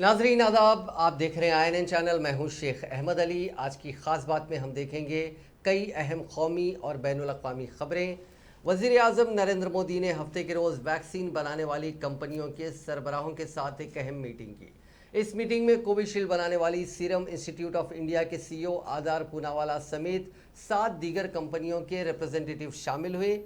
नाजरीन आदाब, आप देख रहे हैं INN चैनल। मैं हूं शेख अहमद अली। आज की ख़ास बात में हम देखेंगे कई अहम कौमी और बैनुल-अक़वामी ख़बरें। वज़ीर आज़म नरेंद्र मोदी ने हफ्ते के रोज़ वैक्सीन बनाने वाली कंपनियों के सरबराहों के साथ एक अहम मीटिंग की। इस मीटिंग में कोविशील्ड बनाने वाली सीरम इंस्टीट्यूट ऑफ इंडिया के CEO आदार पूनावाला समेत 7 दीगर कंपनियों के रिप्रेजेंटेटिव शामिल हुए।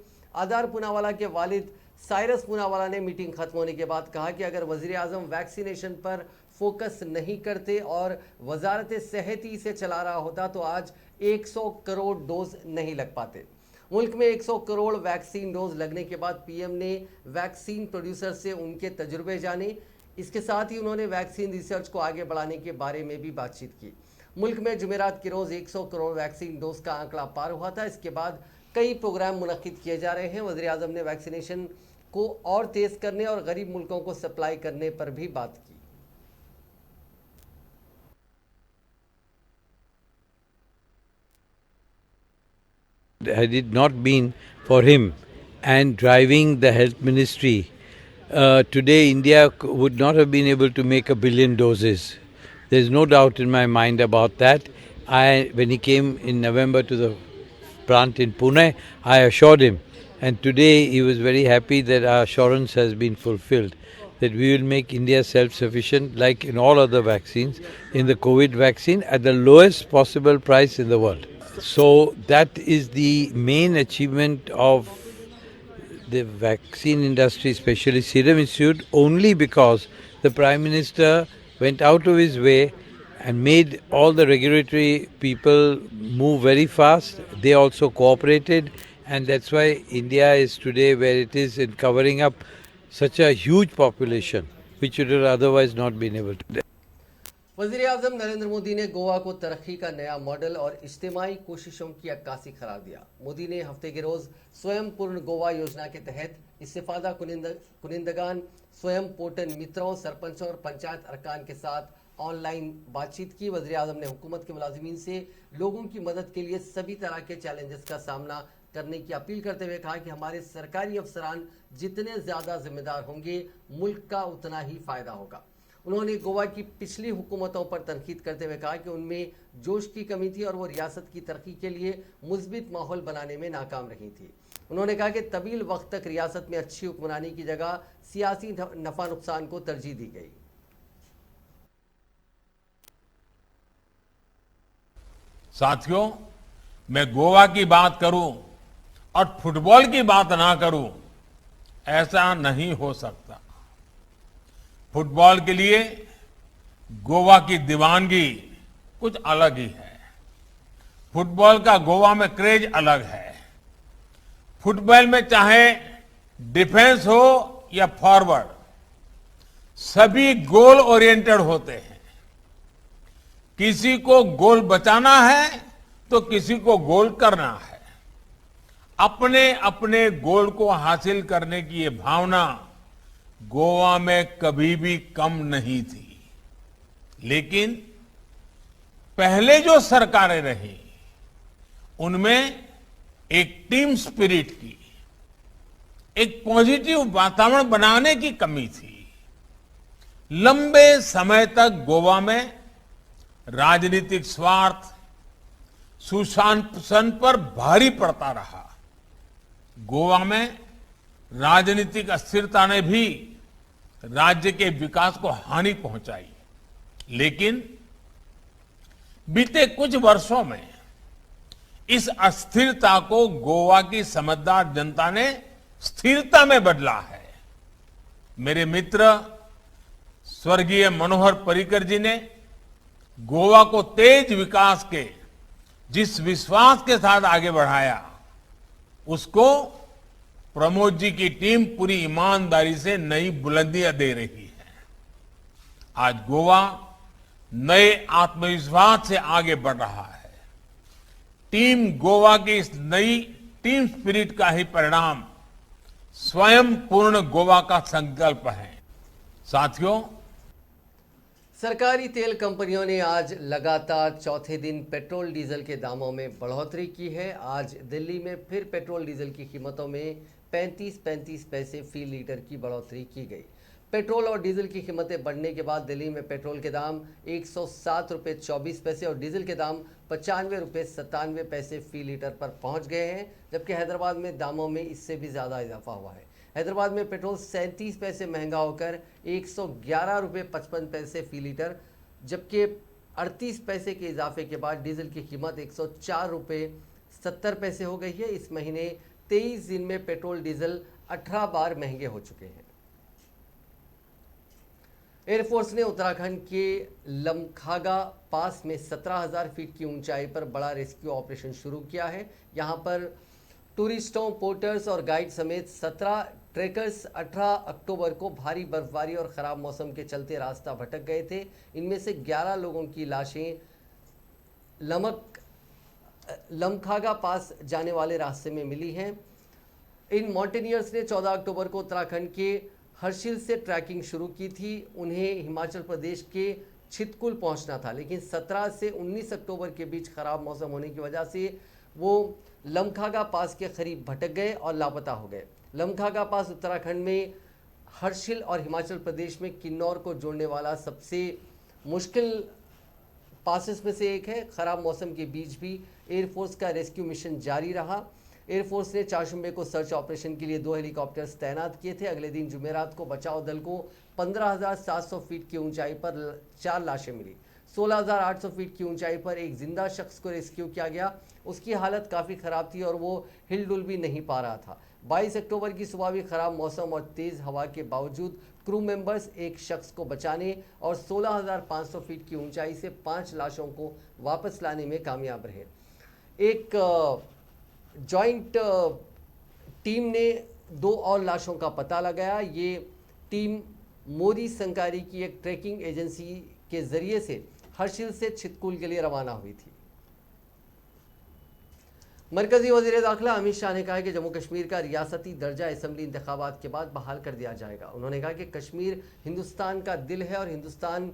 आदार पूनावाला के वालिद साइरस पूनावाला ने मीटिंग खत्म होने के बाद कहा कि अगर वज़ीर आज़म वैक्सीनेशन पर फोकस नहीं करते और वजारत सेहत ही से चला रहा होता तो आज 100 करोड़ डोज नहीं लग पाते। मुल्क में 100 करोड़ वैक्सीन डोज लगने के बाद पीएम ने वैक्सीन प्रोड्यूसर से उनके तजुर्बे जाने। इसके साथ ही उन्होंने वैक्सीन रिसर्च को आगे बढ़ाने के बारे में भी बातचीत की। मुल्क में जुमेरात के रोज़ 100 करोड़ वैक्सीन डोज का आंकड़ा पार हुआ था। इसके बाद कई प्रोग्राम मुनक्किद किए जा रहे हैं। वज़ीर आज़म ने वैक्सीनेशन को और तेज़ करने और गरीब मुल्कों को सप्लाई करने पर भी बात की। Had it not been for him and driving the health ministry, today India would not have been able to make 1 billion doses. There's no doubt in my mind about that. When he came in November to the plant in Pune, I assured him, and today he was very happy that our assurance has been fulfilled, that we will make India self-sufficient like in all other vaccines, in the COVID vaccine at the lowest possible price in the world. So that is the main achievement of the vaccine industry, especially Serum Institute, only because the Prime Minister went out of his way and made all the regulatory people move very fast. They also cooperated, and that's why India is today where it is in covering up such a huge population, which it would otherwise not been able to do. वज़ीर आज़म नरेंद्र मोदी ने गोवा को तरक्की का नया model और इज्तिमाई कोशिशों की अक्कासी करार दिया। मोदी ने हफ्ते के रोज़ स्वयं पूर्ण गोवा योजना के तहत इस्तिफादा कुनिंदगान, स्वयं पोर्टल मित्रों, सरपंचों और पंचायत अरकान के साथ ऑनलाइन बातचीत की। वज़ीर आज़म ने हुकूमत के मुलाजिमीन से लोगों की मदद के लिए सभी तरह के चैलेंजेस का सामना करने की अपील करते हुए कहा कि हमारे सरकारी अफसरान जितने ज़्यादा जिम्मेदार होंगे, मुल्क का उतना ही फ़ायदा होगा। उन्होंने गोवा की पिछली हुकूमतों पर तनकीद करते हुए कहा कि उनमें जोश की कमी थी और वो रियासत की तरक्की के लिए मुस्बित माहौल बनाने में नाकाम रही थी। उन्होंने कहा कि तवील वक्त तक रियासत में अच्छी हुक्मरानी की जगह सियासी नफा नुकसान को तरजीह दी गई। साथियों, मैं गोवा की बात करूं और फुटबॉल की बात ना करूं, ऐसा नहीं हो सकता। फुटबॉल के लिए गोवा की दीवानगी कुछ अलग ही है। फुटबॉल का गोवा में क्रेज अलग है। फुटबॉल में चाहे डिफेंस हो या फॉरवर्ड, सभी गोल ओरिएंटेड होते हैं। किसी को गोल बचाना है तो किसी को गोल करना है। अपने अपने गोल को हासिल करने की ये भावना गोवा में कभी भी कम नहीं थी। लेकिन पहले जो सरकारें रही, उनमें एक टीम स्पिरिट की, एक पॉजिटिव वातावरण बनाने की कमी थी। लंबे समय तक गोवा में राजनीतिक स्वार्थ सुशासन पर भारी पड़ता रहा। गोवा में राजनीतिक अस्थिरता ने भी राज्य के विकास को हानि पहुंचाई। लेकिन बीते कुछ वर्षों में इस अस्थिरता को गोवा की समझदार जनता ने स्थिरता में बदला है। मेरे मित्र स्वर्गीय मनोहर पर्रिकर जी ने गोवा को तेज विकास के जिस विश्वास के साथ आगे बढ़ाया, उसको प्रमोद जी की टीम पूरी ईमानदारी से नई बुलंदियां दे रही है। आज गोवा नए आत्मविश्वास से आगे बढ़ रहा है। टीम गोवा की इस नई टीम स्पिरिट का ही परिणाम स्वयं पूर्ण गोवा का संकल्प है। साथियों, सरकारी तेल कंपनियों ने आज लगातार चौथे दिन पेट्रोल डीजल के दामों में बढ़ोतरी की है। आज दिल्ली में फिर पेट्रोल डीजल की कीमतों में 35 पैसे फी लीटर की बढ़ोतरी की गई। पेट्रोल और डीजल की कीमतें बढ़ने के बाद दिल्ली में पेट्रोल के दाम 107 रुपये 24 पैसे और डीजल के दाम 95 रुपये 97 पैसे फी लीटर पर पहुंच गए हैं, जबकि हैदराबाद में दामों में इससे भी ज़्यादा इजाफा हुआ है। हैदराबाद में पेट्रोल 37 पैसे महंगा होकर 111 रुपये 55 पैसे फी लीटर, जबकि 38 पैसे के इजाफे के बाद डीजल की कीमत 104 रुपये 70 पैसे हो गई है। इस महीने 23 दिन में पेट्रोल डीजल 18 बार महंगे हो चुके हैं। एयरफोर्स ने उत्तराखंड के लमखागा पास में 17,000 फीट की ऊंचाई पर बड़ा रेस्क्यू ऑपरेशन शुरू किया है। यहां पर टूरिस्टों, पोर्टर्स और गाइड समेत 17 ट्रेकर्स 18 अक्टूबर को भारी बर्फबारी और ख़राब मौसम के चलते रास्ता भटक गए थे। इनमें से 11 लोगों की लाशें लमखागा पास जाने वाले रास्ते में मिली हैं। इन माउंटेनियर्स ने 14 अक्टूबर को उत्तराखंड के हर्षिल से ट्रैकिंग शुरू की थी। उन्हें हिमाचल प्रदेश के छितकुल पहुंचना था, लेकिन 17 से 19 अक्टूबर के बीच खराब मौसम होने की वजह से वो लमखागा पास के करीब भटक गए और लापता हो गए। लमखागा पास उत्तराखंड में हर्षिल और हिमाचल प्रदेश में किन्नौर को जोड़ने वाला सबसे मुश्किल पासेस में से एक है। खराब मौसम के बीच भी एयरफोर्स का रेस्क्यू मिशन जारी रहा। एयरफोर्स ने चारशंबे को सर्च ऑपरेशन के लिए 2 हेलीकॉप्टर्स तैनात किए थे। अगले दिन जुमेरात को बचाव दल को 15,700 फीट की ऊंचाई पर 4 लाशें मिली। 16,800 फीट की ऊंचाई पर एक जिंदा शख्स को रेस्क्यू किया गया। उसकी हालत काफ़ी ख़राब थी और वो हिलडुल भी नहीं पा रहा था। 22 अक्टूबर की सुबह भी खराब मौसम और तेज़ हवा के बावजूद क्रू मेंबर्स एक शख्स को बचाने और 16,500 फीट की ऊंचाई से 5 लाशों को वापस लाने में कामयाब रहे। एक जॉइंट टीम ने 2 और लाशों का पता लगाया। ये टीम मोरी संकारी की एक ट्रैकिंग एजेंसी के जरिए से हर्षिल से छितकुल के लिए रवाना हुई थी। मरकजी वजीर दाखिला अमित शाह ने कहा कि जम्मू कश्मीर का रियासती दर्जा असेंबली इंतखाबात के बाद बहाल कर दिया जाएगा। उन्होंने कहा कि कश्मीर हिंदुस्तान का दिल है और हिंदुस्तान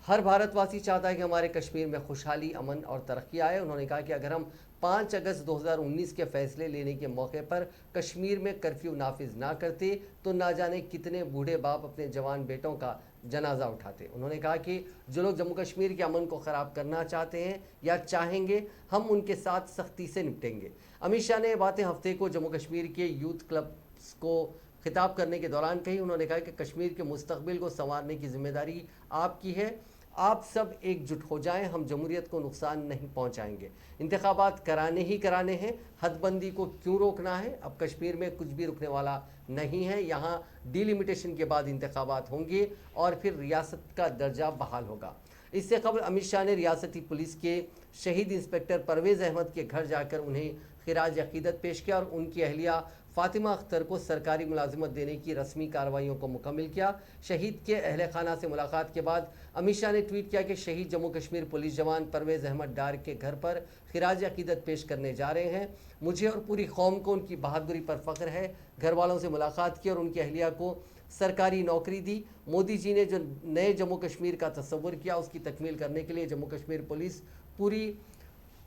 हर भारतवासी चाहता है कि हमारे कश्मीर में खुशहाली, अमन और तरक्की आए। उन्होंने कहा कि अगर हम 5 अगस्त 2019 के फैसले लेने के मौके पर कश्मीर में कर्फ्यू नाफिज ना करते तो ना जाने कितने बूढ़े बाप अपने जवान बेटों का जनाजा उठाते। उन्होंने कहा कि जो लोग जम्मू कश्मीर के अमन को ख़राब करना चाहते हैं या चाहेंगे, हम उनके साथ सख्ती से निपटेंगे। अमित शाह ने बातें हफ्ते को जम्मू कश्मीर के यूथ क्लब्स को खिताब करने के दौरान कही। उन्होंने कहा कि कश्मीर के मुस्तकबिल को संवारने की जिम्मेदारी आपकी है। आप सब एकजुट हो जाएं, हम जमहूरियत को नुकसान नहीं पहुंचाएंगे। इंतखाबात कराने ही कराने हैं, हदबंदी को क्यों रोकना है। अब कश्मीर में कुछ भी रुकने वाला नहीं है। यहाँ डिलिमिटेशन के बाद इंतखाबात होंगे और फिर रियासत का दर्जा बहाल होगा। इससे कबल अमित शाह ने रियासती पुलिस के शहीद इंस्पेक्टर परवेज़ अहमद के घर जाकर उन्हें खिराज अकीदत पेश किया और उनकी अहलिया फातिमा अख्तर को सरकारी मुलाजिमत देने की रस्मी कार्रवाइयों को मुकम्मल किया। शहीद के अहले खाना से मुलाकात के बाद अमित शाह ने ट्वीट किया कि शहीद जम्मू कश्मीर पुलिस जवान परवेज़ अहमद डार के घर पर खिराज अकीदत पेश करने जा रहे हैं। मुझे और पूरी कौम को उनकी बहादुरी पर फ़ख्र है। घर वालों से मुलाकात की और उनकी अहलिया को सरकारी नौकरी दी। मोदी जी ने जो नए जम्मू कश्मीर का तस्वुर किया, उसकी तकमील करने के लिए जम्मू कश्मीर पुलिस पूरी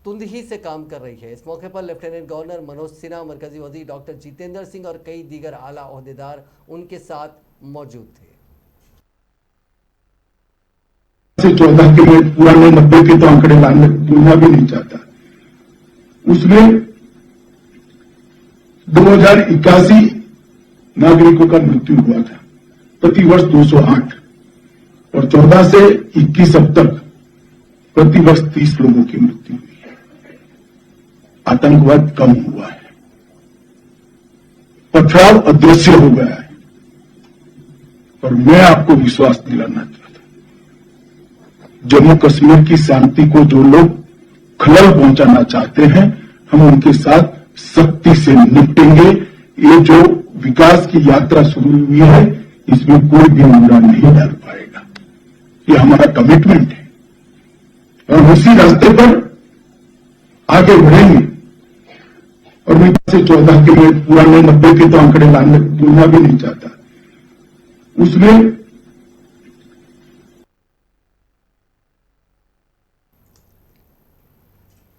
तुंदही से काम कर रही है। इस मौके पर लेफ्टिनेंट गवर्नर मनोज सिन्हा, मरकजी वजीर डॉक्टर जितेंद्र सिंह और कई दीगर आला ओहदेदार उनके साथ मौजूद थे। 14 के लिए पुराने 90 के तो आंकड़े बोलना भी नहीं चाहता। उसमें 2081 नागरिकों का मृत्यु हुआ था, प्रतिवर्ष 208, और 14 से 21 अब तक प्रतिवर्ष 30 लोगों की मृत्यु हुई है। आतंकवाद कम हुआ है, पथराव अदृश्य हो गया है। और मैं आपको विश्वास दिलाना चाहता हूं, जम्मू कश्मीर की शांति को जो लोग खलल पहुंचाना चाहते हैं, हम उनके साथ सख्ती से निपटेंगे। ये जो विकास की यात्रा शुरू हुई है, इसमें कोई भी मुद्दा नहीं डाल पाएगा। ये हमारा कमिटमेंट है और उसी रास्ते पर आगे बढ़ेंगे। और मैं से 14 के लिए पुराने 90 के तो आंकड़े बोलना भी नहीं चाहता। उसमें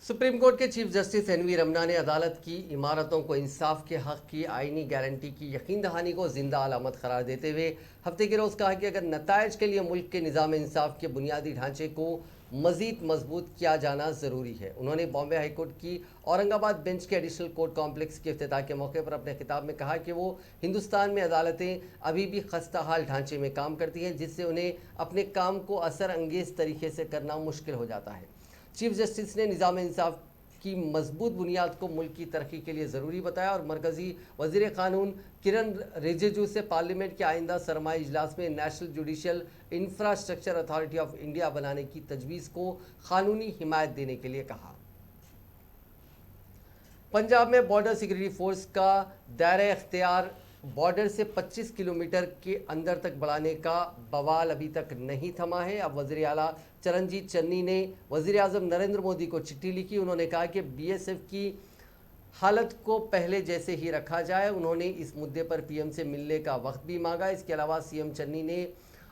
सुप्रीम कोर्ट के चीफ जस्टिस एनवी रमना ने अदालत की इमारतों को इंसाफ के हक की आईनी गारंटी की यकीन दहानी को जिंदा अलामत करार देते हुए हफ्ते के रोज कहा कि अगर नतायज के लिए मुल्क के निज़ाम इंसाफ के बुनियादी ढांचे को मजीद मजबूत किया जाना ज़रूरी है। उन्होंने बॉम्बे हाईकोर्ट की औरंगाबाद बेंच के एडिशनल कोर्ट कॉम्प्लेक्स के इफ्तिताह के मौके पर अपने खिताब में कहा कि वो हिंदुस्तान में अदालतें अभी भी खस्ता हाल ढांचे में काम करती हैं, जिससे उन्हें अपने काम को असर अंगेज तरीके से करना मुश्किल हो जाता है। चीफ जस्टिस ने निज़ाम इंसाफ की मजबूत बुनियाद को मुल्क की तरक्की के लिए ज़रूरी बताया और मरकज़ी वज़ीर क़ानून किरण रिजिजू से पार्लियामेंट के आइंदा सरमाई इजलास में national judicial infrastructure authority of India बनाने की तजवीज़ को कानूनी हिमायत देने के लिए कहा। पंजाब में बॉर्डर सिक्योरिटी फोर्स का दायरा इख्तियार बॉर्डर से 25 किलोमीटर के अंदर तक बढ़ाने का बवाल अभी तक नहीं थमा है। अब वज़ीर आला चरणजीत चन्नी ने वज़ीर आज़म नरेंद्र मोदी को चिट्ठी लिखी। उन्होंने कहा कि बीएसएफ की हालत को पहले जैसे ही रखा जाए। उन्होंने इस मुद्दे पर पीएम से मिलने का वक्त भी मांगा। इसके अलावा सीएम चन्नी ने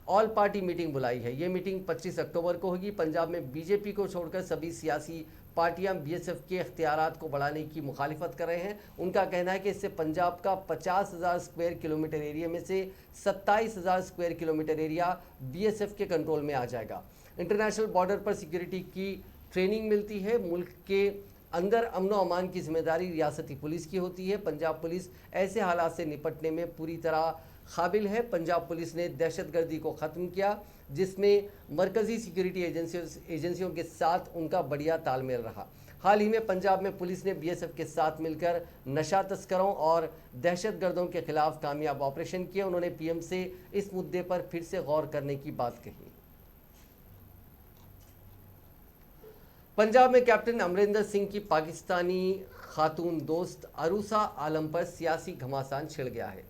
ऑल पार्टी मीटिंग बुलाई है। ये मीटिंग 25 अक्टूबर को होगी। पंजाब में बीजेपी को छोड़कर सभी सियासी पार्टियां बीएसएफ के इख्तियारात को बढ़ाने की मुखालिफत कर रहे हैं। उनका कहना है कि इससे पंजाब का 50,000 स्क्वायर किलोमीटर एरिया में से 27,000 स्क्वायर किलोमीटर एरिया बीएसएफ के कंट्रोल में आ जाएगा। इंटरनेशनल बॉर्डर पर सिक्योरिटी की ट्रेनिंग मिलती है। मुल्क के अंदर अमन व अमान की जिम्मेदारी रियासती पुलिस की होती है। पंजाब पुलिस ऐसे हालात से निपटने में पूरी तरह काबिल है। पंजाब पुलिस ने दहशतगर्दी को ख़त्म किया, जिसमें मरकज़ी सिक्योरिटी एजेंसियों के साथ उनका बढ़िया तालमेल रहा। हाल ही में पंजाब में पुलिस ने बीएसएफ के साथ मिलकर नशा तस्करों और दहशतगर्दों के खिलाफ कामयाब ऑपरेशन किए। उन्होंने पीएम से इस मुद्दे पर फिर से गौर करने की बात कही। पंजाब में कैप्टन अमरिंदर सिंह की पाकिस्तानी खातून दोस्त अरूसा आलम पर सियासी घमासान छिड़ गया है।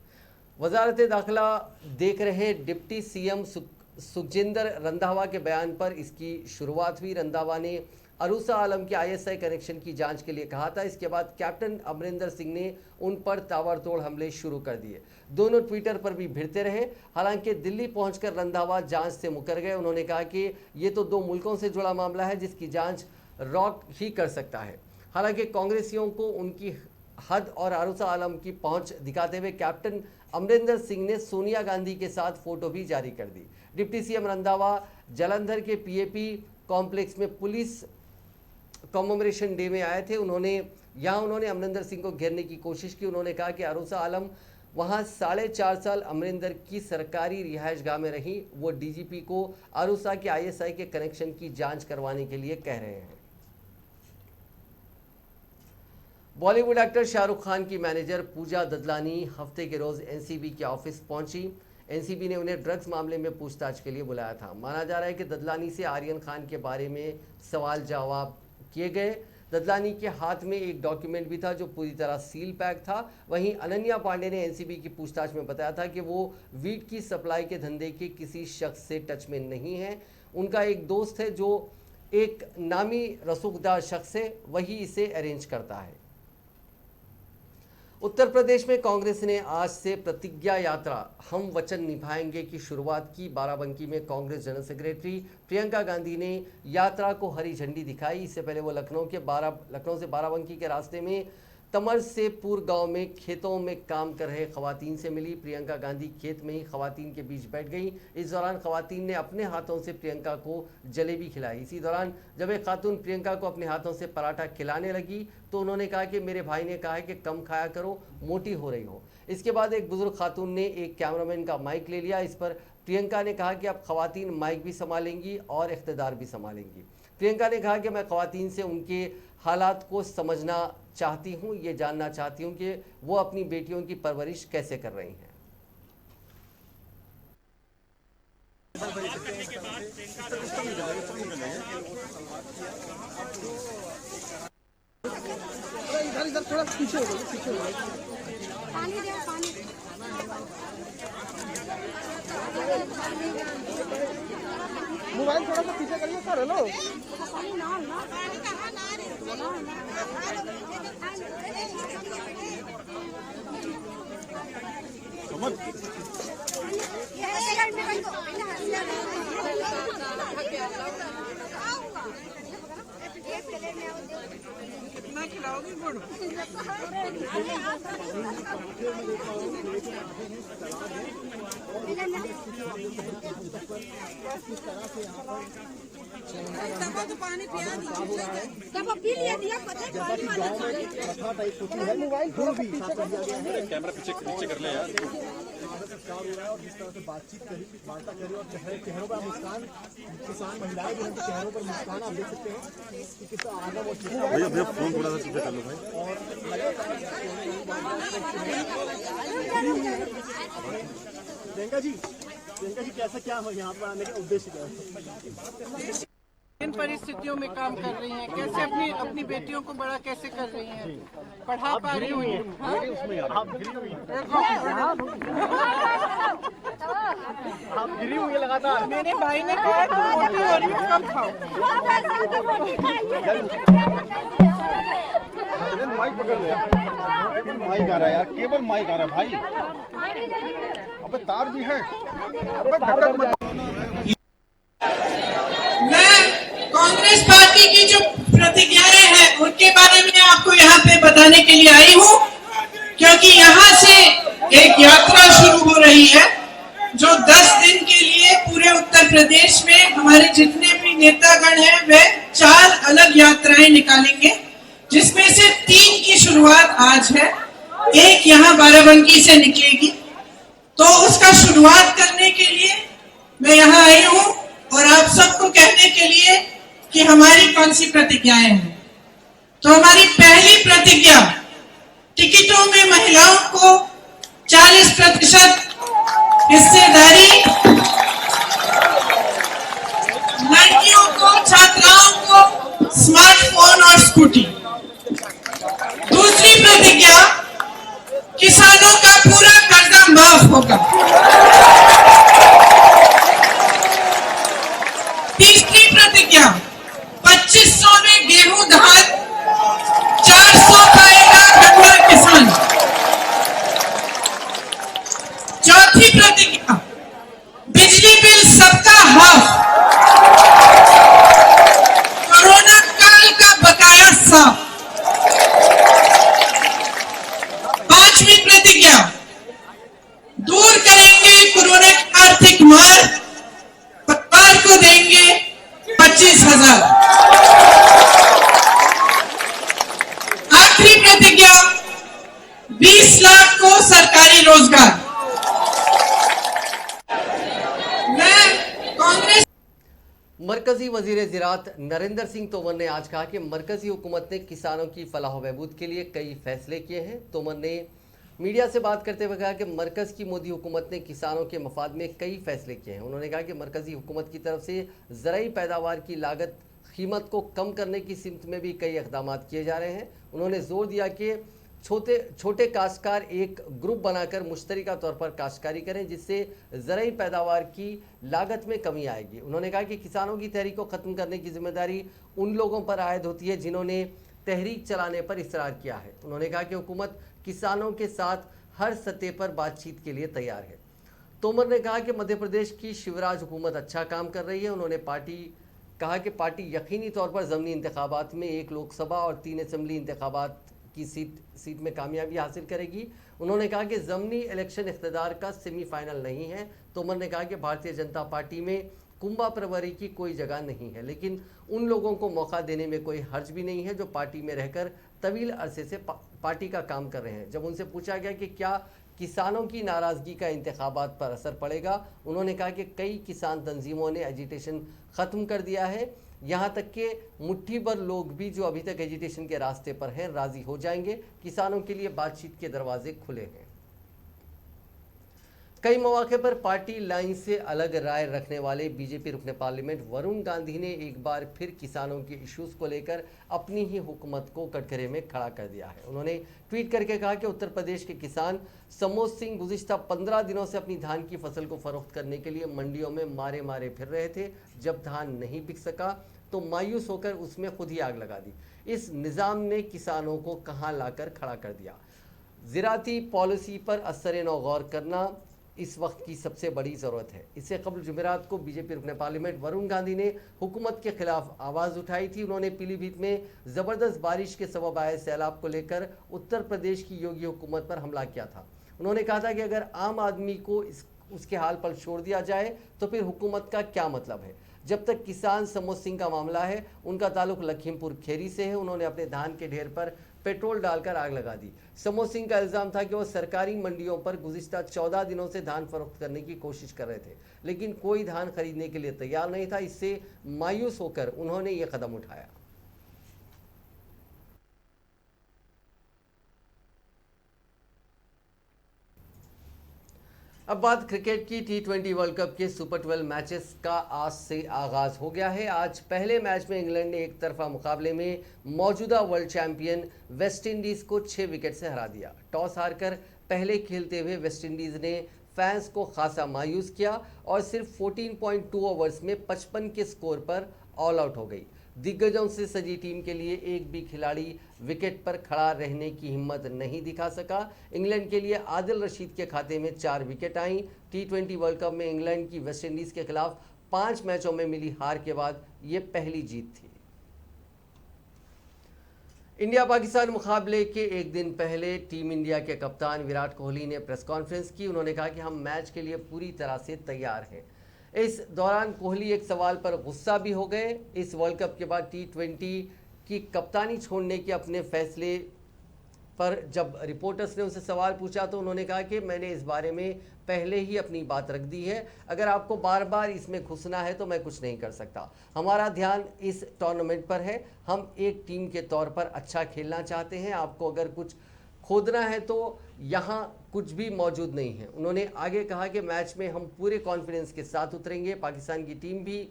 वजारत दाखिला देख रहे डिप्टी सीएम सुखजिंदर रंधावा के बयान पर इसकी शुरुआत हुई। रंधावा ने अरूसा आलम के आईएसआई कनेक्शन की जांच के लिए कहा था। इसके बाद कैप्टन अमरिंदर सिंह ने उन पर ताबड़तोड़ हमले शुरू कर दिए। दोनों ट्विटर पर भी भिड़ते रहे। हालांकि दिल्ली पहुंचकर रंधावा जांच से मुकर गए। उन्होंने कहा कि ये तो दो मुल्कों से जुड़ा मामला है, जिसकी जांच रॉक ही कर सकता है। हालांकि कांग्रेसियों को उनकी हद और अरूसा आलम की पहुंच दिखाते हुए कैप्टन अमरिंदर सिंह ने सोनिया गांधी के साथ फोटो भी जारी कर दी। डिप्टी सीएम रंधावा जालंधर के पीएपी कॉम्प्लेक्स में पुलिस कॉमेमोरेशन डे में आए थे। उन्होंने अमरिंदर सिंह को घेरने की कोशिश की। उन्होंने कहा कि अरूसा आलम वहां 4.5 साल अमरिंदर की सरकारी रिहाइशगाह में रही। वो डीजीपी को अरूसा के आईएसआई के कनेक्शन की जांच करवाने के लिए कह रहे हैं। बॉलीवुड एक्टर शाहरुख खान की मैनेजर पूजा ददलानी हफ्ते के रोज एनसीबी के ऑफिस पहुंची। एनसीबी ने उन्हें ड्रग्स मामले में पूछताछ के लिए बुलाया था। माना जा रहा है कि ददलानी से आर्यन खान के बारे में सवाल जवाब किए गए। ददलानी के हाथ में एक डॉक्यूमेंट भी था जो पूरी तरह सील पैक था। वहीं अनन्या पांडे ने एनसीबी की पूछताछ में बताया था कि वो वीट की सप्लाई के धंधे के किसी शख्स से टच में नहीं है। उनका एक दोस्त है जो एक नामी रसूखदार शख्स है, वही इसे अरेंज करता है। उत्तर प्रदेश में कांग्रेस ने आज से प्रतिज्ञा यात्रा हम वचन निभाएंगे की शुरुआत की। बाराबंकी में कांग्रेस जनरल सेक्रेटरी प्रियंका गांधी ने यात्रा को हरी झंडी दिखाई। इससे पहले वो लखनऊ से बाराबंकी के रास्ते में तमर से पूर गांव में खेतों में काम कर रहे खवातीन से मिली। प्रियंका गांधी खेत में ही खवातीन के बीच बैठ गई। इस दौरान खवातीन ने अपने हाथों से प्रियंका को जलेबी खिलाई। इसी दौरान जब एक खातून प्रियंका को अपने हाथों से पराठा खिलाने लगी तो उन्होंने कहा कि मेरे भाई ने कहा है कि कम खाया करो, मोटी हो रही हो। इसके बाद एक बुजुर्ग खातून ने एक कैमरामैन का माइक ले लिया। इस पर प्रियंका ने कहा कि अब खवातीन माइक भी संभालेंगी और इख्तिदार भी संभालेंगी। प्रियंका ने कहा कि मैं खवातीन से उनके हालात को समझना चाहती हूँ, ये जानना चाहती हूँ कि वो अपनी बेटियों की परवरिश कैसे कर रही हैं। इधर थोड़ा पीछे हो गए। पानी दे, पानी। मोबाइल थोड़ा सा पीछे करिए सर। हेलो मैं खिलाऊंगी गुड़। तो पानी पिया तब पी लिया पता मोबाइल कैमरा पीछे कर ले यार। और जिस तरह से बातचीत करी, वार्ता करी और चेहरों पर मुस्कान, किसान महिलाएं भी उनके चेहरों पर मुस्कान आप देख सकते हैं कि किस आगे वो भैया फोन थोड़ा सा पीछे कर लो भाई। और लगातार प्रियंका जी कैसा क्या हो यहाँ पर आने का उद्देश्य क्या है? इन परिस्थितियों में काम कर रही हैं, कैसे अपनी बेटियों को बड़ा कैसे कर रही हैं, पढ़ा पा रही हुई हैं। आप गिरी हुई है लगातार। मेरे भाई ने कहा मोटी हो रही है, कम खाओ। माइक पकड़ ले यार, माइक आ रहा है यार, केवल माइक आ रहा है भाई। अबे तार भी है। मैं कांग्रेस पार्टी की जो प्रतिज्ञाएं हैं उनके बारे में आपको यहाँ पे बताने के लिए आई हूँ, क्योंकि यहाँ से एक यात्रा शुरू हो रही है जो 10 दिन के लिए पूरे उत्तर प्रदेश में हमारे जितने भी नेतागण हैं वे 4 अलग यात्राएं निकालेंगे, जिसमें से 3 की शुरुआत आज है, एक यहाँ बाराबंकी से निकलेगी। तो उसका शुरुआत करने के लिए मैं यहाँ आई हूँ और आप सबको कहने के लिए कि हमारी कौन सी प्रतिज्ञाएं हैं। तो हमारी पहली प्रतिज्ञा, टिकटों में महिलाओं को 40% हिस्सेदारी, लड़कियों को, छात्राओं को स्मार्टफोन और स्कूटी। दूसरी प्रतिज्ञा, किसानों का पूरा कर्जा माफ होगा। तीसरी प्रतिज्ञा, 2500 में गेहूं धान, 400 पाएगा गन्ना किसान। चौथी प्रतिज्ञा, बिजली बिल सबका हाफ, कोरोना काल का बकाया साफ। पांचवी प्रतिज्ञा, दूर करेंगे कोरोना की आर्थिक मार, परिवार को देंगे 25,000। आखिरी प्रतिज्ञा, 20 लाख को सरकारी रोजगार। मैं कांग्रेस मरकजी वजीर ज़राअत नरेंद्र सिंह तोमर ने आज कहा कि मरकजी हुकूमत ने किसानों की फलाह व बहबूद के लिए कई फैसले किए हैं। तोमर ने मीडिया से बात करते हुए कहा कि मरकज़ की मोदी हुकूमत ने किसानों के मफाद में कई फैसले किए हैं। उन्होंने कहा कि मरकज़ी हुकूमत की तरफ से ज़राई पैदावार की लागत कीमत को कम करने की सिमत में भी कई इक़दाम किए जा रहे हैं। उन्होंने ज़ोर दिया कि छोटे काश्तकार एक ग्रुप बनाकर मुश्तरका तौर पर काश्तकारी करें, जिससे ज़राई पैदावार की लागत में कमी आएगी। उन्होंने कहा कि किसानों की तहरीक को ख़त्म करने की जिम्मेदारी उन लोगों पर आयद होती है जिन्होंने तहरीक चलाने पर इसरार किया है। उन्होंने कहा कि हुकूमत किसानों के साथ हर सतह पर बातचीत के लिए तैयार है। तोमर ने कहा कि मध्य प्रदेश की शिवराज हुकूमत अच्छा काम कर रही है। उन्होंने कहा कि पार्टी यकीनी तौर पर ज़मीनी इंतखाबात में 1 लोकसभा और 3 असम्बली इंतखाबात की सीट में कामयाबी हासिल करेगी। उन्होंने कहा कि ज़मीनी इलेक्शन इख्तिदार का सेमीफाइनल नहीं है। तोमर ने कहा कि भारतीय जनता पार्टी में कुंभा परवरी की कोई जगह नहीं है, लेकिन उन लोगों को मौका देने में कोई हर्ज भी नहीं है जो पार्टी में रहकर तवील अरसे से पार्टी का काम कर रहे हैं। जब उनसे पूछा गया कि क्या किसानों की नाराज़गी का इंतखाबात पर असर पड़ेगा, उन्होंने कहा कि कई किसान तंजीमों ने एजिटेशन ख़त्म कर दिया है। यहाँ तक कि मुट्ठी भर लोग भी जो अभी तक एजिटेशन के रास्ते पर हैं राज़ी हो जाएंगे। किसानों के लिए बातचीत के दरवाजे खुले हैं। कई मौके पर पार्टी लाइन से अलग राय रखने वाले बीजेपी रुकने पार्लियामेंट वरुण गांधी ने एक बार फिर किसानों के इश्यूज को लेकर अपनी ही हुकूमत को कटघरे में खड़ा कर दिया है। उन्होंने ट्वीट करके कहा कि उत्तर प्रदेश के किसान समोद सिंह गुज़िश्ता 15 दिनों से अपनी धान की फसल को फरोख्त करने के लिए मंडियों में मारे फिर रहे थे। जब धान नहीं बिक सका तो मायूस होकर उसमें खुद ही आग लगा दी। इस निज़ाम ने किसानों को कहाँ लाकर खड़ा कर दिया। ज़राअती पॉलिसी पर असर नौ गौर करना, इस वक्त की सबसे बड़ी ज़रूरत है। इससे कबल जुमेरात को बीजेपी रुकन पार्लियामेंट वरुण गांधी ने हुकूमत के खिलाफ आवाज़ उठाई थी। उन्होंने पीलीभीत में ज़बरदस्त बारिश के सबब आए सैलाब को लेकर उत्तर प्रदेश की योगी हुकूमत पर हमला किया था। उन्होंने कहा था कि अगर आम आदमी को उसके हाल पर छोड़ दिया जाए तो फिर हुकूमत का क्या मतलब है। जब तक किसान समोद सिंह का मामला है, उनका ताल्लुक लखीमपुर खेरी से है। उन्होंने अपने धान के ढेर पर पेट्रोल डालकर आग लगा दी। समोद सिंह का इल्ज़ाम था कि वो सरकारी मंडियों पर गुज़िश्ता 14 दिनों से धान फरोख्त करने की कोशिश कर रहे थे, लेकिन कोई धान खरीदने के लिए तैयार नहीं था। इससे मायूस होकर उन्होंने ये कदम उठाया। अब बात क्रिकेट की। T20 वर्ल्ड कप के सुपर 12 मैचेस का आज से आगाज हो गया है। आज पहले मैच में इंग्लैंड ने एक तरफा मुकाबले में मौजूदा वर्ल्ड चैंपियन वेस्ट इंडीज को 6 विकेट से हरा दिया। टॉस हारकर पहले खेलते हुए वेस्ट इंडीज ने फैंस को खासा मायूस किया और सिर्फ 14.2 ओवर्स में 55 के स्कोर पर ऑल आउट हो गई। दिग्गजों से सजी टीम के लिए एक भी खिलाड़ी विकेट पर खड़ा रहने की हिम्मत नहीं दिखा सका। इंग्लैंड के लिए आदिल रशीद के खाते में 4 विकेट आईं। T20 वर्ल्ड कप में इंग्लैंड की वेस्ट इंडीज के खिलाफ 5 मैचों में मिली हार के बाद ये पहली जीत थी। इंडिया पाकिस्तान मुकाबले के एक दिन पहले टीम इंडिया के कप्तान विराट कोहली ने प्रेस कॉन्फ्रेंस की। उन्होंने कहा कि हम मैच के लिए पूरी तरह से तैयार हैं। इस दौरान कोहली एक सवाल पर गुस्सा भी हो गए। इस वर्ल्ड कप के बाद T20 की कप्तानी छोड़ने के अपने फैसले पर जब रिपोर्टर्स ने उनसे सवाल पूछा तो उन्होंने कहा कि मैंने इस बारे में पहले ही अपनी बात रख दी है। अगर आपको बार बार इसमें घुसना है तो मैं कुछ नहीं कर सकता। हमारा ध्यान इस टूर्नामेंट पर है। हम एक टीम के तौर पर अच्छा खेलना चाहते हैं। आपको अगर कुछ खोदना है तो यहाँ कुछ भी मौजूद नहीं है। उन्होंने आगे कहा कि मैच में हम पूरे कॉन्फिडेंस के साथ उतरेंगे। पाकिस्तान की टीम भी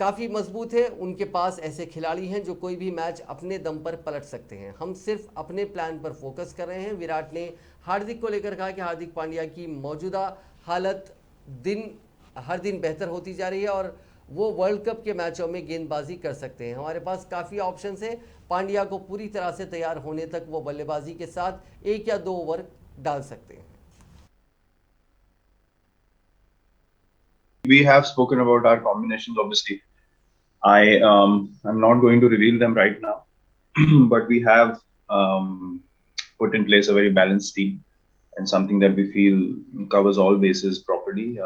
काफ़ी मजबूत है। उनके पास ऐसे खिलाड़ी हैं जो कोई भी मैच अपने दम पर पलट सकते हैं। हम सिर्फ अपने प्लान पर फोकस कर रहे हैं। विराट ने हार्दिक को लेकर कहा कि हार्दिक पांड्या की मौजूदा हालत हर दिन बेहतर होती जा रही है और वो वर्ल्ड कप के मैचों में गेंदबाजी कर सकते हैं। हमारे पास काफ़ी ऑप्शंस हैं। पांड्या को पूरी तरह से तैयार होने तक वो बल्लेबाजी के साथ 1 या 2 ओवर डाल सकते हैं। We have spoken about our combinations. Obviously, I'm not going to reveal them right now, but we have put in place a very balanced team and something that we feel covers all bases properly.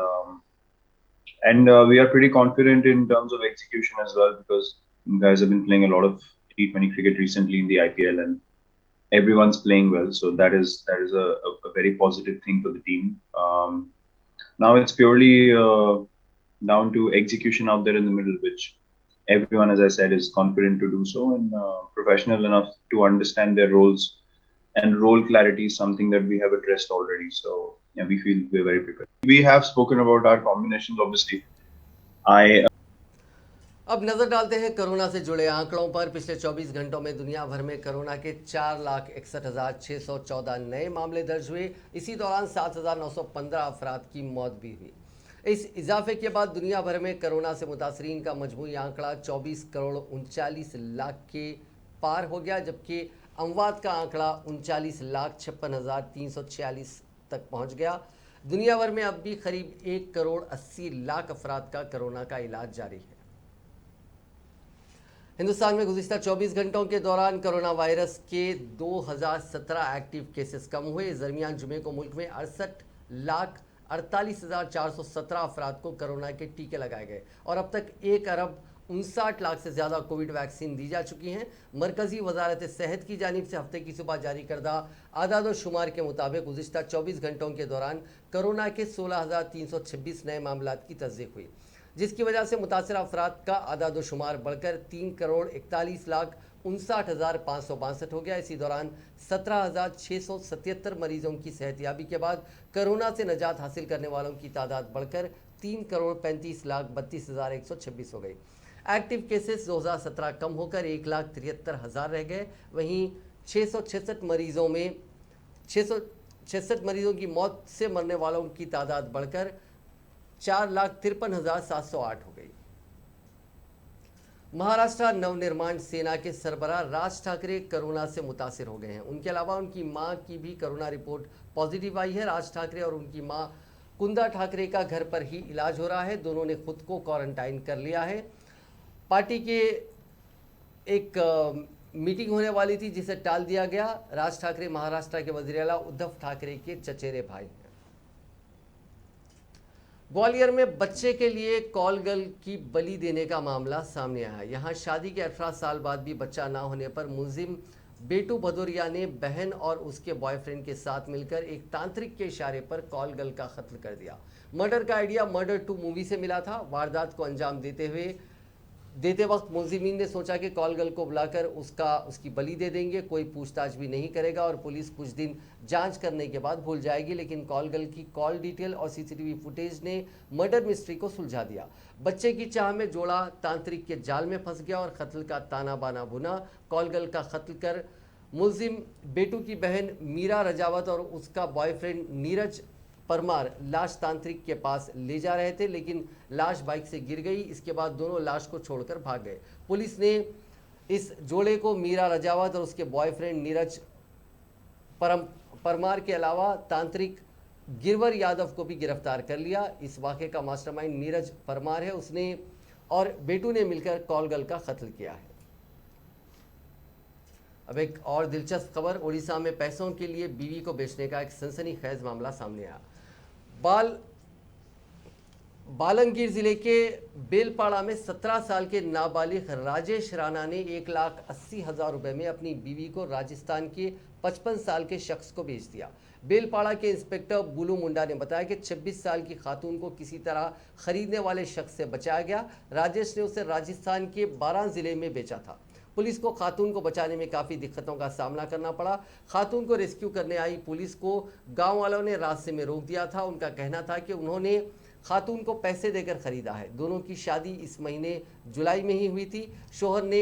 And we are pretty confident in terms of execution as well, because you guys have been playing a lot of T20 cricket recently in the IPL, and everyone's playing well. So that is a very positive thing for the team. Now it's purely down to execution out there in the middle, which everyone, as I said, is confident to do so and professional enough to understand their roles. And role clarity is something that we have addressed already. So yeah, we feel we're very prepared. We have spoken about our combinations. Obviously, अब नजर डालते हैं corona से जुड़े आंकड़ों पर। पिछले 24 घंटों में दुनिया भर में कोरोना के 4,61,614 नए मामले दर्ज हुए। इसी दौरान 7,915 अफराद की मौत भी हुई। इस इजाफे के बाद दुनिया भर में कोरोना से मुतासरीन का मजमूई आंकड़ा 24,39,00,000 के पार हो गया, जबकि अमवात का आंकड़ा 39,56,346 तक पहुंच गया। दुनिया भर में अब भी करीब 1,80,00,000 अफराद का कोरोना का इलाज जारी है। हिंदुस्तान में गुज़िश्ता 24 घंटों के दौरान कोरोना वायरस के 2017 एक्टिव केसेस कम हुए। इस दरमियान जुमे को मुल्क में 68,48,417 अफराद को कोरोना के टीके लगाए गए और अब तक 1,59,00,000 से ज़्यादा कोविड वैक्सीन दी जा चुकी हैं। मरकज़ी वजारत सेहत की जानिब से हफ्ते की सुबह जारी करदा आदाद व शुमार के मुताबिक गुज़िश्ता 24 घंटों के दौरान कोरोना के 16,326 नए मामलात की तस्दीक हुई, जिसकी वजह से मुतासर अफराद का आदाद व शुमार बढ़कर 3,41,59,562 हो गया। इसी दौरान 17,677 मरीजों की सेहतयाबी के बाद कोरोना से नजात हासिल करने वालों की तादाद बढ़कर 3,35,32,126 हो गई। एक्टिव केसेस 2017 कम होकर 1,73,000 रह गए। वहीं 666 मरीजों की मौत से मरने वालों की तादाद बढ़कर 4,53,708 हो गई। महाराष्ट्र नवनिर्माण सेना के सरबराह राज ठाकरे कोरोना से मुतासिर हो गए हैं। उनके अलावा उनकी मां की भी कोरोना रिपोर्ट पॉजिटिव आई है। राज ठाकरे और उनकी मां कुंदा ठाकरे का घर पर ही इलाज हो रहा है। दोनों ने खुद को क्वारंटाइन कर लिया है। पार्टी के एक मीटिंग होने वाली थी जिसे टाल दिया गया। राज ठाकरे महाराष्ट्र के वजीर आला उद्धव ठाकरे के चचेरे भाई हैं। ग्वालियर में बच्चे के लिए कॉल गर्ल की बलि देने का मामला सामने आया। यहां शादी के 18 साल बाद भी बच्चा ना होने पर मुलजिम बेटू भदौरिया ने बहन और उसके बॉयफ्रेंड के साथ मिलकर एक तांत्रिक के इशारे पर कॉल गर्ल का कत्ल कर दिया। मर्डर का आइडिया मर्डर 2 मूवी से मिला था। वारदात को अंजाम देते वक्त मुलजिमीन ने सोचा कि कॉल गर्ल को बुलाकर उसकी बलि दे देंगे, कोई पूछताछ भी नहीं करेगा और पुलिस कुछ दिन जांच करने के बाद भूल जाएगी। लेकिन कॉल गर्ल की कॉल डिटेल और सीसीटीवी फुटेज ने मर्डर मिस्ट्री को सुलझा दिया। बच्चे की चाह में जोड़ा तांत्रिक के जाल में फंस गया और कत्ल का ताना बाना बुना। कॉल गर्ल का कत्ल कर मुलजिम बेटू की बहन मीरा रजावत और उसका बॉयफ्रेंड नीरज परमार लाश तांत्रिक के पास ले जा रहे थे, लेकिन लाश बाइक से गिर गई। इसके बाद दोनों लाश को छोड़कर भाग गए। पुलिस ने इस जोड़े को मीरा रजावत और उसके बॉयफ्रेंड नीरज परमार के अलावा तांत्रिक गिरवर यादव को भी गिरफ्तार कर लिया। इस वाक़े का मास्टरमाइंड नीरज परमार है। उसने और बेटू ने मिलकर कॉल गर्ल का कत्ल किया है। अब एक और दिलचस्प खबर, ओडिशा में पैसों के लिए बीवी को बेचने का एक सनसनीखेज मामला सामने आया। बालंगीर जिले के बेलपाड़ा में 17 साल के नाबालिग राजेश राणा ने 1,80,000 रुपए में अपनी बीवी को राजस्थान के 55 साल के शख्स को बेच दिया। बेलपाड़ा के इंस्पेक्टर बुलू मुंडा ने बताया कि 26 साल की खातून को किसी तरह खरीदने वाले शख्स से बचाया गया। राजेश ने उसे राजस्थान के 12 जिले में बेचा था। पुलिस को खातून को बचाने में काफ़ी दिक्कतों का सामना करना पड़ा। खातून को रेस्क्यू करने आई पुलिस को गांव वालों ने रास्ते में रोक दिया था। उनका कहना था कि उन्होंने खातून को पैसे देकर खरीदा है। दोनों की शादी इस महीने जुलाई में ही हुई थी। शोहर ने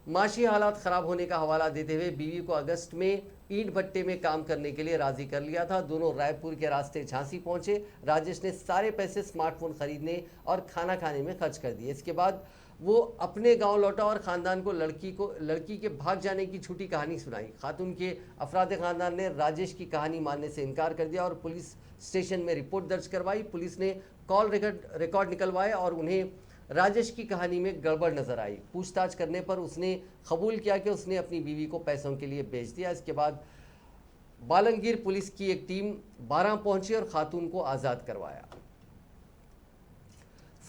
माशी हालात ख़राब होने का हवाला देते हुए बीवी को अगस्त में ईंट भट्टे में काम करने के लिए राज़ी कर लिया था। दोनों रायपुर के रास्ते झांसी पहुंचे। राजेश ने सारे पैसे स्मार्टफोन खरीदने और खाना खाने में खर्च कर दिए। इसके बाद वो अपने गांव लौटा और ख़ानदान को लड़की के भाग जाने की झूठी कहानी सुनाई। खातून के अफराद ख़ानदान ने राजेश की कहानी मानने से इनकार कर दिया और पुलिस स्टेशन में रिपोर्ट दर्ज करवाई। पुलिस ने कॉल रिकॉर्ड निकलवाए और उन्हें राजेश की कहानी में गड़बड़ नजर आई। पूछताछ करने पर उसने कबूल किया कि उसने अपनी बीवी को पैसों के लिए बेच दिया। इसके बाद बालंगीर पुलिस की एक टीम 12 पहुंची और खातून को आज़ाद करवाया।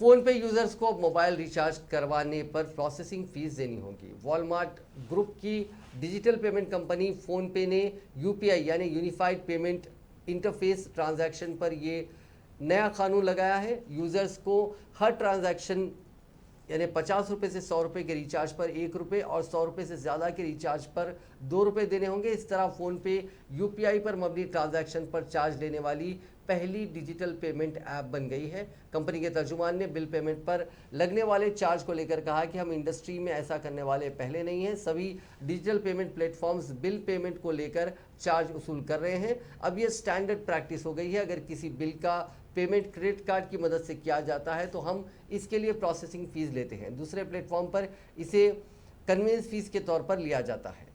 फ़ोन पे यूज़र्स को मोबाइल रिचार्ज करवाने पर प्रोसेसिंग फ़ीस देनी होगी। वॉलमार्ट ग्रुप की डिजिटल पेमेंट कंपनी फ़ोन पे ने यूपीआई यानी यूनिफाइड पेमेंट इंटरफेस ट्रांजैक्शन पर ये नया कानून लगाया है। यूज़र्स को हर ट्रांजैक्शन यानी 50 रुपये से 100 रुपये के रिचार्ज पर 1 रुपये और 100 रुपये से ज़्यादा के रिचार्ज पर 2 रुपये देने होंगे। इस तरह फ़ोन पे यूपीआई पर मबनी ट्रांजैक्शन पर चार्ज लेने वाली पहली डिजिटल पेमेंट ऐप बन गई है। कंपनी के तर्जुमान ने बिल पेमेंट पर लगने वाले चार्ज को लेकर कहा कि हम इंडस्ट्री में ऐसा करने वाले पहले नहीं हैं। सभी digital payment platforms bill payment को लेकर चार्ज वसूल कर रहे हैं। अब ये स्टैंडर्ड प्रैक्टिस हो गई है। अगर किसी बिल का पेमेंट क्रेडिट कार्ड की मदद से किया जाता है तो हम इसके लिए प्रोसेसिंग फ़ीस लेते हैं। दूसरे प्लेटफॉर्म पर इसे कन्वेंस फीस के तौर पर लिया जाता है।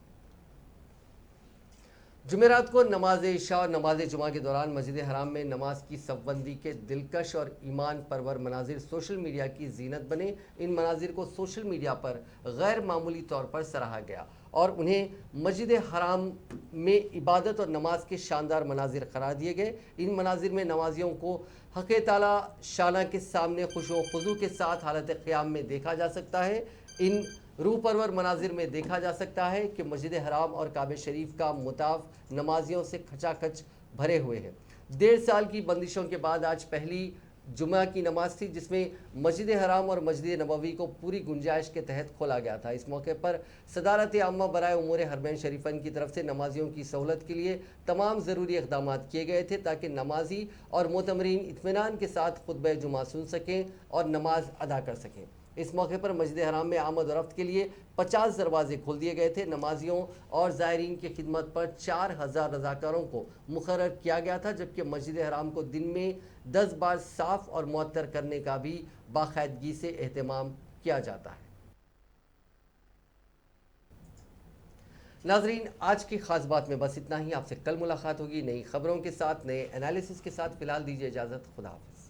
जुमेरात को नमाज इशा और नमाज जुमा के दौरान मस्जिद हराम में नमाज की सफबंदी के दिलकश और ईमान परवर मनाजिर सोशल मीडिया की जीनत बने। इन मनाजिर को सोशल मीडिया पर गैर मामूली तौर पर सराहा गया और उन्हें मस्जिद हराम में इबादत और नमाज के शानदार मनाजिर करार दिए गए। इन मनाजिर में नमाजियों को हक़ ताला शाना के सामने खुशो खुजू के साथ हालत क़याम में देखा जा सकता है। इन रूह परवर मनाजिर में देखा जा सकता है कि मस्जिद हराम और काबे शरीफ का मुताफ नमाजियों से खचाखच भरे हुए हैं। 1.5 साल की बंदिशों के बाद आज पहली जुमा की नमाज थी जिसमें मस्जिद हराम और मस्जिद नबवी को पूरी गुंजाइश के तहत खोला गया था। इस मौके पर सदारत आम्मा बराए उमूर हरमैन शरीफन की तरफ से नमाजियों की सहूलत के लिए तमाम ज़रूरी इक़दाम किए गए थे ताकि नमाजी और मोतमरीन इत्मीनान के साथ खुतबा जुमा सुन सकें और नमाज अदा कर सकें। इस मौके पर मस्जिद हराम में आमद और रफ्त के लिए 50 दरवाजे खोल दिए गए थे। नमाजियों और ज़ायरीन की खिदमत पर 4000 रज़ाकारों को मुकर्रर किया गया था, जबकि मस्जिद हराम को दिन में 10 बार साफ़ और मुअत्तर करने का भी बाकायदगी से एहतमाम किया जाता है। नाजरीन, आज की खास बात में बस इतना ही। आपसे कल मुलाकात होगी नई खबरों के साथ, नए एनालिसिस के साथ। फिलहाल दीजिए इजाज़त। खुदा हाफिज़।